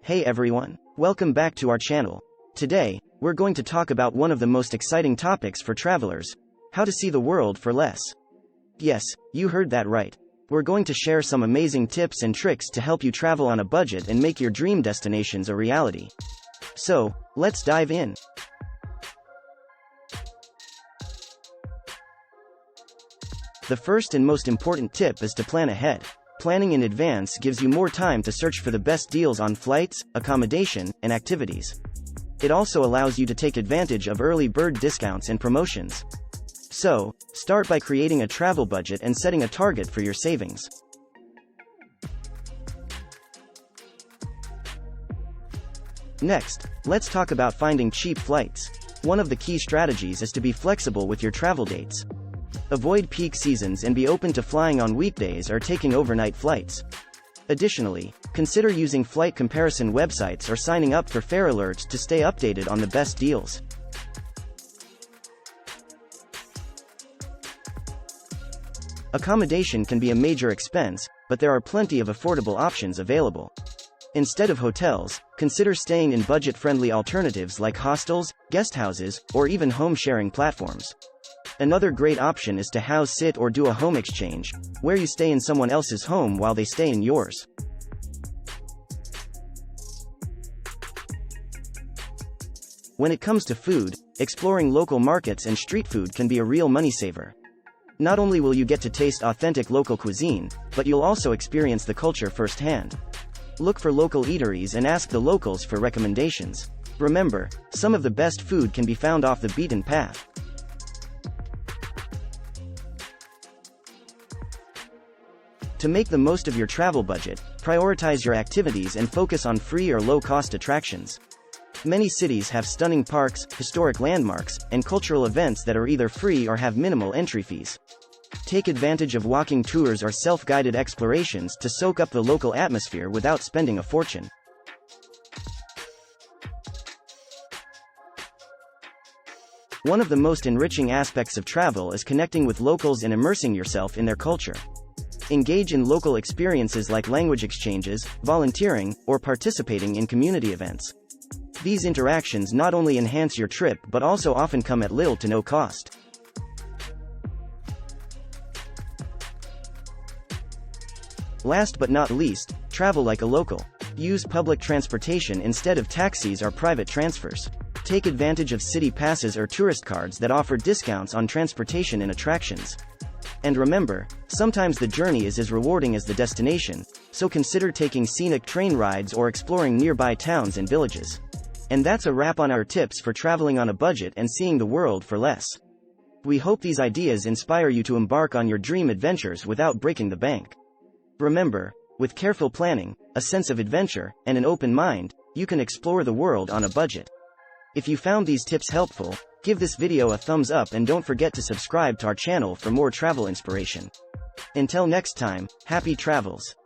Hey everyone, welcome back to our channel. Today, we're going to talk about one of the most exciting topics for travelers: how to see the world for less. Yes, you heard that right. We're going to share some amazing tips and tricks to help you travel on a budget and make your dream destinations a reality. So, let's dive in. The first and most important tip is to plan ahead. Planning in advance gives you more time to search for the best deals on flights, accommodation, and activities. It also allows you to take advantage of early bird discounts and promotions. So, start by creating a travel budget and setting a target for your savings. Next, let's talk about finding cheap flights. One of the key strategies is to be flexible with your travel dates. Avoid peak seasons and be open to flying on weekdays or taking overnight flights. Additionally, consider using flight comparison websites or signing up for fare alerts to stay updated on the best deals. Accommodation can be a major expense, but there are plenty of affordable options available. Instead of hotels, consider staying in budget-friendly alternatives like hostels, guest houses, or even home-sharing platforms. Another great option is to house sit or do a home exchange, where you stay in someone else's home while they stay in yours. When it comes to food, exploring local markets and street food can be a real money saver. Not only will you get to taste authentic local cuisine, but you'll also experience the culture firsthand. Look for local eateries and ask the locals for recommendations. Remember, some of the best food can be found off the beaten path. To make the most of your travel budget, prioritize your activities and focus on free or low-cost attractions. Many cities have stunning parks, historic landmarks, and cultural events that are either free or have minimal entry fees. Take advantage of walking tours or self-guided explorations to soak up the local atmosphere without spending a fortune. One of the most enriching aspects of travel is connecting with locals and immersing yourself in their culture. Engage in local experiences like language exchanges, volunteering, or participating in community events. These interactions not only enhance your trip but also often come at little to no cost. Last but not least, travel like a local. Use public transportation instead of taxis or private transfers. Take advantage of city passes or tourist cards that offer discounts on transportation and attractions. And remember, sometimes the journey is as rewarding as the destination, so consider taking scenic train rides or exploring nearby towns and villages. And that's a wrap on our tips for traveling on a budget and seeing the world for less. We hope these ideas inspire you to embark on your dream adventures without breaking the bank. Remember, with careful planning, a sense of adventure, and an open mind, you can explore the world on a budget. If you found these tips helpful, give this video a thumbs up and don't forget to subscribe to our channel for more travel inspiration. Until next time, happy travels!